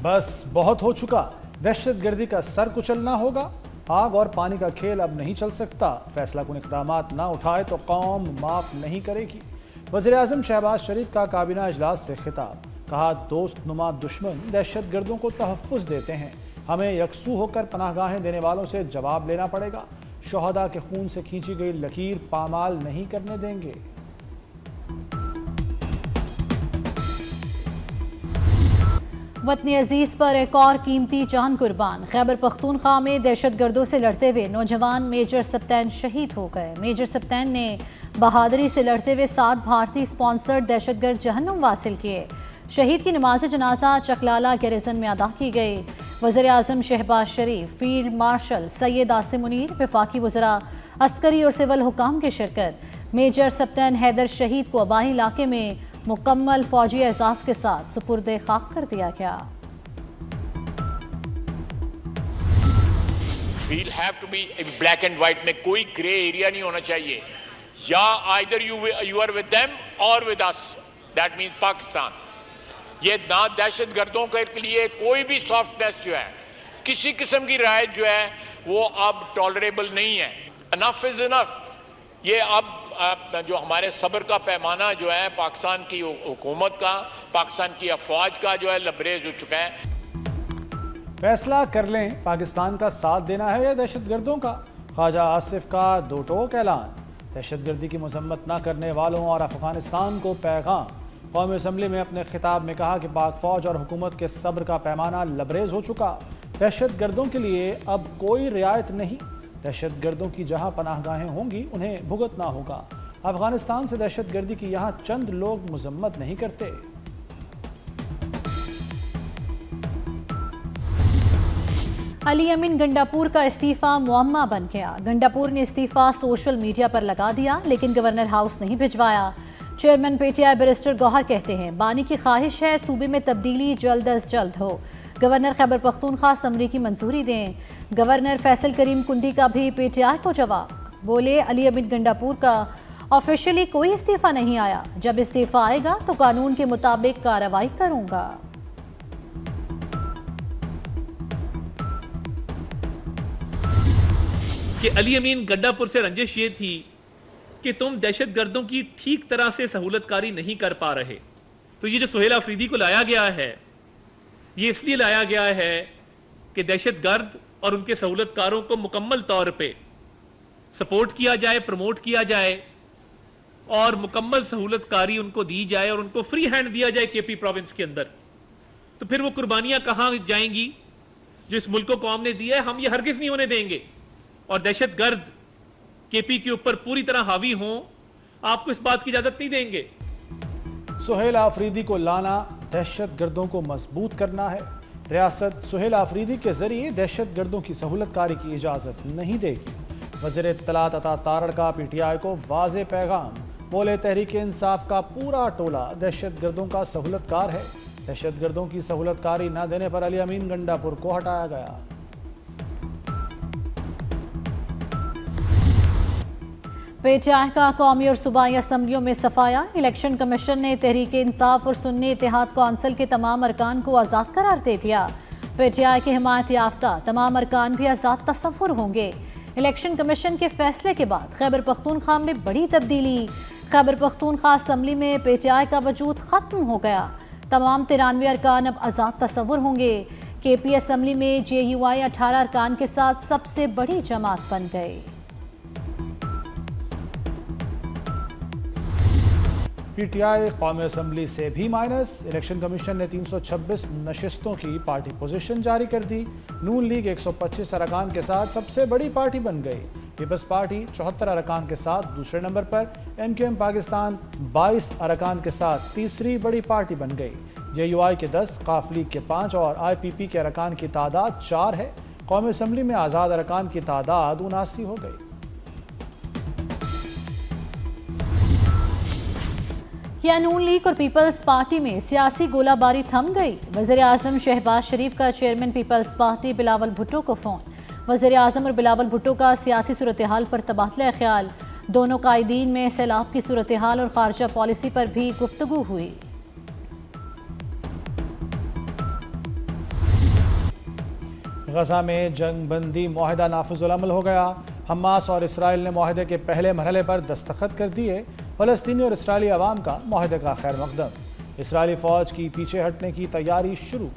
بس بہت ہو چکا، دہشت گردی کا سر کچلنا ہوگا، آگ اور پانی کا کھیل اب نہیں چل سکتا، فیصلہ کن اقدامات نہ اٹھائے تو قوم معاف نہیں کرے گی۔ وزیراعظم شہباز شریف کا کابینہ اجلاس سے خطاب، کہا دوست نما دشمن دہشت گردوں کو تحفظ دیتے ہیں، ہمیں یکسو ہو کر پناہ گاہیں دینے والوں سے جواب لینا پڑے گا، شہداء کے خون سے کھینچی گئی لکیر پامال نہیں کرنے دیں گے۔ وطن عزیز پر ایک اور قیمتی جان قربان، خیبر پختونخوا میں دہشت گردوں سے لڑتے ہوئے نوجوان میجر سپتین شہید ہو گئے۔ میجر سپتین نے بہادری سے لڑتے ہوئے 7 بھارتی سپانسرڈ دہشت گرد جہنم واصل کیے۔ شہید کی نماز جنازہ چکلالہ گیریزن میں ادا کی گئی۔ وزیر اعظم شہباز شریف، فیلڈ مارشل سید عاصم منیر، وفاقی وزراء، عسکری اور سول حکام کی شرکت۔ میجر سپتین حیدر شہید کو آبائی علاقے میں مکمل فوجی اعزاز کے ساتھ سپرد خاک کر دیا گیا۔ We'll have to be in black and white میں کوئی گرے ایریا نہیں ہونا چاہیے، یا either you are with them or with us, that means Pakistan. یہ نہ دہشت گردوں کے لیے کوئی بھی سافٹنس جو ہے، کسی قسم کی رعایت جو ہے وہ اب ٹالریبل نہیں ہے۔ enough is enough۔ یہ اب جو ہمارے صبر کا پیمانہ جو ہے پاکستان کی حکومت کا، پاکستان کی افواج کا جو ہے لبریز ہو چکا ہے۔ فیصلہ کر لیں پاکستان کا ساتھ دینا ہے یا دہشت گردوں کا، خواجہ آصف کا دو ٹوک اعلان۔ دہشت گردی کی مذمت نہ کرنے والوں اور افغانستان کو پیغام۔ قومی اسمبلی میں اپنے خطاب میں کہا کہ پاک فوج اور حکومت کے صبر کا پیمانہ لبریز ہو چکا، دہشت گردوں کے لیے اب کوئی رعایت نہیں، دہشت گردوں کی جہاں پناہ گاہیں ہوں گی انہیں بھگتنا ہوگا، افغانستان سے دہشت گردی کی یہاں چند لوگ مذمت نہیں کرتے۔ علی امین گنڈاپور کا استعفیٰ معمہ بن گیا۔ گنڈاپور نے استعفیٰ سوشل میڈیا پر لگا دیا لیکن گورنر ہاؤس نہیں بھجوایا۔ Chairman P T I barrister Gohar کہتے ہیں بانی کی خواہش ہے صوبے میں تبدیلی جلد از جلد ہو، گورنر خیبر پختونخوا اسمبلی کی منظوری دیں۔ گورنر فیصل کریم کنڈی کا بھی پی ٹی آئی کو جواب، بولے علی امین گنڈاپور کا آفیشلی کوئی استعفیٰ نہیں آیا، جب استعفیٰ آئے گا تو قانون کے مطابق کارروائی کروں گا۔ کہ علی امین گنڈاپور سے رنجش یہ تھی کہ تم دہشت گردوں کی ٹھیک طرح سے سہولت کاری نہیں کر پا رہے، تو یہ جو سہیل آفریدی کو لایا گیا ہے یہ اس لیے لایا گیا ہے کہ دہشت گرد اور ان کے سہولت کاروں کو مکمل طور پہ سپورٹ کیا جائے، پروموٹ کیا جائے اور مکمل سہولت کاری ان کو دی جائے اور ان کو فری ہینڈ دیا جائے کے پی پروونس کے اندر۔ تو پھر وہ قربانیاں کہاں جائیں گی جو اس ملک کو قوم نے دیا ہے؟ ہم یہ ہرگز نہیں ہونے دیں گے، اور دہشت گرد کے پی کے اوپر پوری طرح حاوی ہوں، آپ کو اس بات کی اجازت نہیں دیں گے۔ سہیل آفریدی کو لانا دہشت گردوں کو مضبوط کرنا ہے، ریاست سہیل آفریدی کے ذریعے دہشت گردوں کی سہولت کاری کی اجازت نہیں دے گی۔ وزیر اطلاعات عطا تارڑ کا پی ٹی آئی کو واضح پیغام، بولے تحریک انصاف کا پورا ٹولہ دہشت گردوں کا سہولت کار ہے، دہشت گردوں کی سہولت کاری نہ دینے پر علی امین گنڈاپور کو ہٹایا گیا۔ پی ٹی آئی کا قومی اور صوبائی اسمبلیوں میں صفایا، الیکشن کمیشن نے تحریک انصاف اور سنی اتحاد کونسل کے تمام ارکان کو آزاد قرار دے دیا۔ پی ٹی آئی کی حمایت یافتہ تمام ارکان بھی آزاد تصور ہوں گے۔ الیکشن کمیشن کے فیصلے کے بعد خیبر پختونخوا میں بڑی تبدیلی، خیبر پختونخوا اسمبلی میں پی ٹی آئی کا وجود ختم ہو گیا، تمام 93 ارکان اب آزاد تصور ہوں گے۔ کے پی اسمبلی میں جے یو آئی 18 ارکان کے ساتھ سب سے بڑی جماعت بن گئی۔ پی ٹی آئی قومی اسمبلی سے بھی مائنس، الیکشن کمیشن نے 326 نشستوں کی پارٹی پوزیشن جاری کر دی، نون لیگ 125 ارکان کے ساتھ سب سے بڑی پارٹی بن گئی، پیپلز پارٹی 74 ارکان کے ساتھ دوسرے نمبر پر، ایم کیو ایم پاکستان 22 ارکان کے ساتھ تیسری بڑی پارٹی بن گئی، جے یو آئی کے 10، قاف لیگ کے 5 اور آئی پی پی کے ارکان کی تعداد 4 ہے۔ قومی اسمبلی میں آزاد ارکان کی تعداد 79 ہو گئی۔ کیا نون لیگ اور پیپلز پارٹی میں سیاسی گولہ باری تھم گئی؟ وزیر اعظم شہباز شریف کا چیئرمین پیپلز پارٹی بلاول بھٹو کو فون، وزیر اعظم اور بلاول بھٹو کا سیاسی صورتحال پر تبادلہ خیال، دونوں قائدین میں سیلاب کی صورتحال اور خارجہ پالیسی پر بھی گفتگو ہوئی۔ غزہ میں جنگ بندی معاہدہ نافذ العمل ہو گیا۔ حماس اور اسرائیل نے معاہدے کے پہلے مرحلے پر دستخط کر دیے۔ فلسطینی اور اسرائیلی عوام کا معاہدے کا خیر مقدم۔ اسرائیلی فوج کی پیچھے ہٹنے کی تیاری شروع۔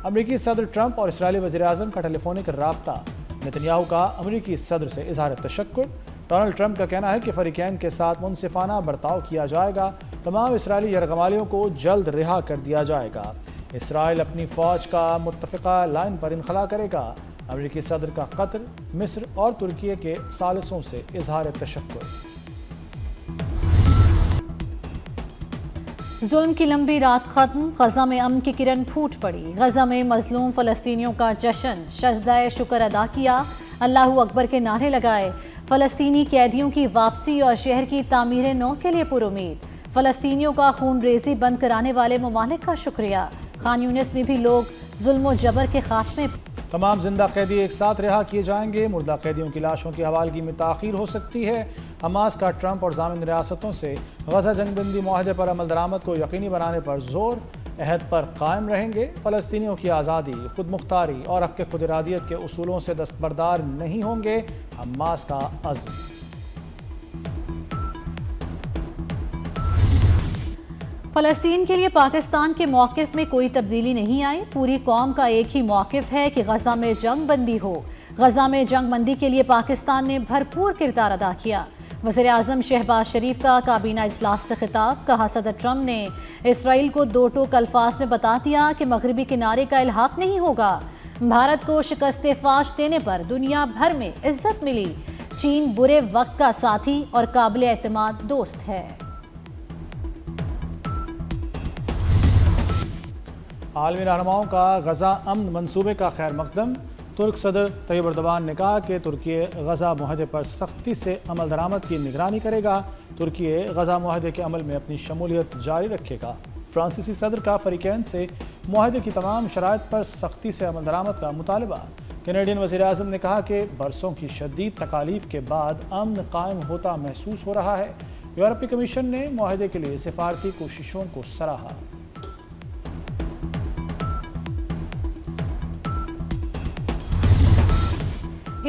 امریکی صدر ٹرمپ اور اسرائیلی وزیر اعظم کا ٹیلی فونک رابطہ۔ نتن یاہو کا امریکی صدر سے اظہار تشکر۔ ڈونلڈ ٹرمپ کا کہنا ہے کہ فریقین کے ساتھ منصفانہ برتاؤ کیا جائے گا۔ تمام اسرائیلی یرغمالیوں کو جلد رہا کر دیا جائے گا۔ اسرائیل اپنی فوج کا متفقہ لائن پر انخلا کرے گا۔ امریکی صدر کا قطر، مصر اور ترکی کے ثالثوں سے اظہار تشکر۔ ظلم کی لمبی رات ختم، غزہ میں امن کی کرن پھوٹ پڑی۔ غزہ میں مظلوم فلسطینیوں کا جشن، سجدہ شکر ادا کیا، اللہ اکبر کے نعرے لگائے۔ فلسطینی قیدیوں کی واپسی اور شہر کی تعمیر نو کے لیے پرامید۔ فلسطینیوں کا خون ریزی بند کرانے والے ممالک کا شکریہ۔ خان یونس میں بھی لوگ ظلم و جبر کے خاتمے۔ تمام زندہ قیدی ایک ساتھ رہا کیے جائیں گے۔ مردہ قیدیوں کی لاشوں کی حوالگی میں تاخیر ہو سکتی ہے۔ حماس کا ٹرمپ اور ضامن ریاستوں سے غزہ جنگ بندی معاہدے پر عمل درآمد کو یقینی بنانے پر زور۔ عہد پر قائم رہیں گے۔ فلسطینیوں کی آزادی، خود مختاری اور حق خود ارادیت کے اصولوں سے دستبردار نہیں ہوں گے، حماس کا عزم۔ فلسطین کے لیے پاکستان کے موقف میں کوئی تبدیلی نہیں آئی۔ پوری قوم کا ایک ہی موقف ہے کہ غزہ میں جنگ بندی ہو۔ غزہ میں جنگ بندی کے لیے پاکستان نے بھرپور کردار ادا کیا۔ وزیر اعظم شہباز شریف کا کابینہ اجلاس سے خطاب۔ کہا صدر ٹرمپ نے اسرائیل کو دو ٹوک الفاظ میں بتا دیا کہ مغربی کنارے کا الحاق نہیں ہوگا۔ بھارت کو شکست فاش دینے پر دنیا بھر میں عزت ملی۔ چین برے وقت کا ساتھی اور قابل اعتماد دوست ہے۔ عالمی رہنماؤں کا غزہ امن منصوبے کا خیر مقدم۔ ترک صدر طیب اردوان نے کہا کہ ترکی غزہ معاہدے پر سختی سے عمل درآمد کی نگرانی کرے گا۔ ترکی غزہ معاہدے کے عمل میں اپنی شمولیت جاری رکھے گا۔ فرانسیسی صدر کا فریقین سے معاہدے کی تمام شرائط پر سختی سے عمل درآمد کا مطالبہ۔ کینیڈین وزیر اعظم نے کہا کہ برسوں کی شدید تکالیف کے بعد امن قائم ہوتا محسوس ہو رہا ہے۔ یورپی کمیشن نے معاہدے کے لیے سفارتی کوششوں کو سراہا۔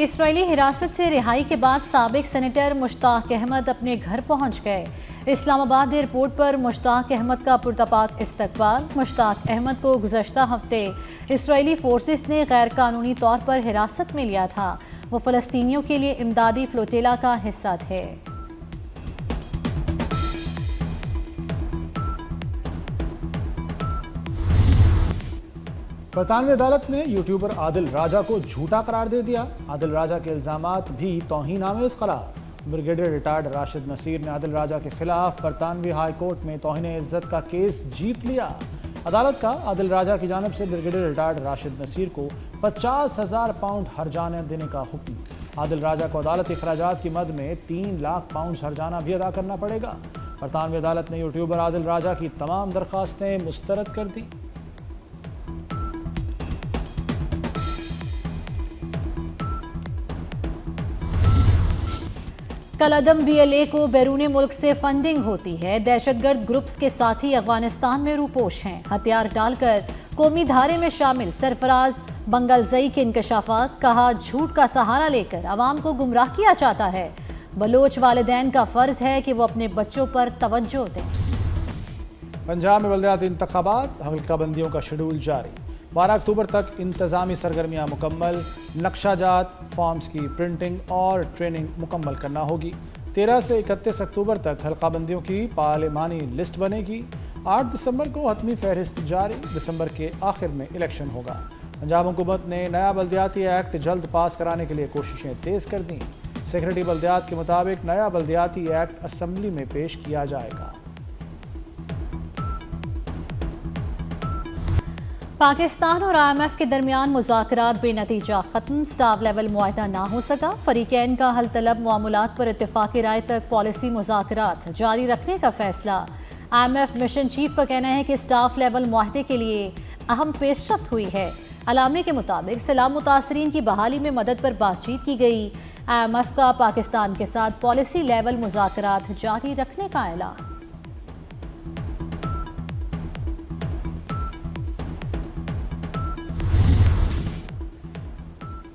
اسرائیلی حراست سے رہائی کے بعد سابق سینیٹر مشتاق احمد اپنے گھر پہنچ گئے۔ اسلام آباد ایئرپورٹ پر مشتاق احمد کا پرتپاک استقبال۔ مشتاق احمد کو گزشتہ ہفتے اسرائیلی فورسز نے غیر قانونی طور پر حراست میں لیا تھا۔ وہ فلسطینیوں کے لیے امدادی فلوٹیلا کا حصہ تھے۔ برطانوی عدالت نے یوٹیوبر عادل راجہ کو جھوٹا قرار دے دیا۔ عادل راجہ کے الزامات بھی توہین آمیز قرار۔ بریگیڈیئر ریٹائرڈ راشد نصیر نے عادل راجہ کے خلاف برطانوی ہائی کورٹ میں توہین عزت کا کیس جیت لیا۔ عدالت کا عادل راجہ کی جانب سے بریگیڈیئر ریٹائرڈ راشد نصیر کو 50,000 پاؤنڈ ہرجانہ دینے کا حکم۔ عادل راجہ کو عدالتی اخراجات کی مد میں 3 لاکھ پاؤنڈ ہرجانہ بھی ادا کرنا پڑے گا۔ برطانوی عدالت نے یوٹیوبر عادل راجہ کی تمام درخواستیں مسترد کر دیں۔ کالعدم BLA کو بیرون ملک سے فنڈنگ ہوتی ہے۔ دہشت گرد گروپس کے ساتھی افغانستان میں روپوش ہیں۔ ہتھیار ڈال کر قومی دھارے میں شامل سرفراز بنگلزئی کے انکشافات۔ کہا جھوٹ کا سہارا لے کر عوام کو گمراہ کیا جاتا ہے۔ بلوچ والدین کا فرض ہے کہ وہ اپنے بچوں پر توجہ دیں۔ پنجاب میں بلدیاتی انتخابات، حلقہ بندیوں کا شیڈول جاری۔ 12 اکتوبر تک انتظامی سرگرمیاں مکمل۔ نقشہ جات، فارمز کی پرنٹنگ اور ٹریننگ مکمل کرنا ہوگی۔ 13 سے 31 اکتوبر تک حلقہ بندیوں کی پارلیمانی لسٹ بنے گی۔ 8 دسمبر کو حتمی فہرست جاری۔ دسمبر کے آخر میں الیکشن ہوگا۔ پنجاب حکومت نے نیا بلدیاتی ایکٹ جلد پاس کرانے کے لیے کوششیں تیز کر دیں۔ سیکریٹری بلدیات کے مطابق نیا بلدیاتی ایکٹ اسمبلی میں پیش کیا جائے گا۔ پاکستان اور IMF کے درمیان مذاکرات بے نتیجہ ختم۔ سٹاف لیول معاہدہ نہ ہو سکا۔ فریقین کا حل طلب معاملات پر اتفاقی رائے تک پالیسی مذاکرات جاری رکھنے کا فیصلہ۔ IMF مشن چیف کا کہنا ہے کہ سٹاف لیول معاہدے کے لیے اہم پیش رفت ہوئی ہے۔ علامے کے مطابق سیلاب متاثرین کی بحالی میں مدد پر بات چیت کی گئی۔ IMF کا پاکستان کے ساتھ پالیسی لیول مذاکرات جاری رکھنے کا اعلان۔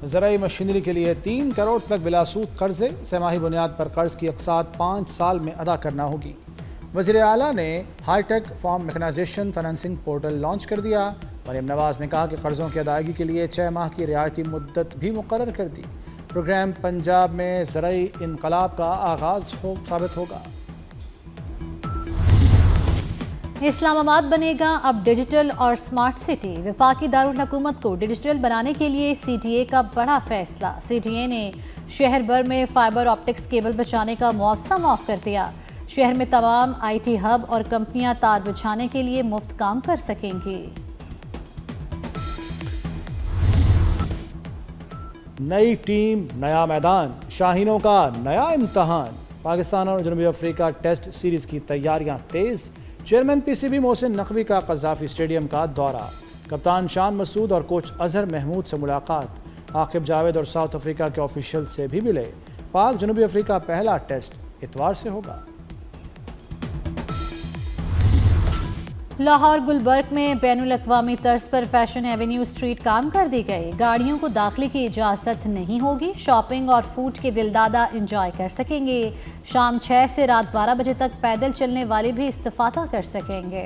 زرعی مشینری کے لیے 3 کروڑ تک بلا سود قرضے، سہ ماہی بنیاد پر قرض کی اقساط 5 سال میں ادا کرنا ہوگی۔ وزیر اعلیٰ نے high take form mechanisation financing portal launch کر دیا۔ مریم نواز نے کہا کہ قرضوں کی ادائیگی کے لیے 6 ماہ کی رعایتی مدت بھی مقرر کر دی۔ پروگرام پنجاب میں زرعی انقلاب کا آغاز ثابت ہوگا۔ اسلام آباد بنے گا اب ڈیجیٹل اور سمارٹ سٹی۔ وفاقی دارالحکومت کو ڈیجیٹل بنانے کے لیے سی ٹی اے کا بڑا فیصلہ۔ سی ٹی اے نے شہر بھر میں فائبر آپٹکس کیبل بچھانے کا معاوضہ معاف کر دیا۔ شہر میں تمام آئی ٹی ہب اور کمپنیاں تار بچھانے کے لیے مفت کام کر سکیں گی۔ نئی ٹیم، نیا میدان، شاہینوں کا نیا امتحان۔ پاکستان اور جنوبی افریقہ ٹیسٹ سیریز کی تیاریاں تیز۔ Chairman P C B Mohsin Naqvi کا قذافی اسٹیڈیم کا دورہ۔ کپتان شان مسعود اور کوچ اظہر محمود سے ملاقات۔ عاقب جاوید اور ساؤتھ افریقہ کے آفیشل سے بھی ملے۔ پاک جنوبی افریقہ پہلا ٹیسٹ اتوار سے ہوگا۔ لاہور گلبرگ میں بین الاقوامی طرز پر فیشن ایونیو اسٹریٹ کام کر دی گئی۔ گاڑیوں کو داخلے کی اجازت نہیں ہوگی۔ شاپنگ اور فوڈ کے دلدادہ انجوائے کر سکیں گے۔ شام 6 سے رات 12 بجے تک پیدل چلنے والے بھی استفادہ کر سکیں گے۔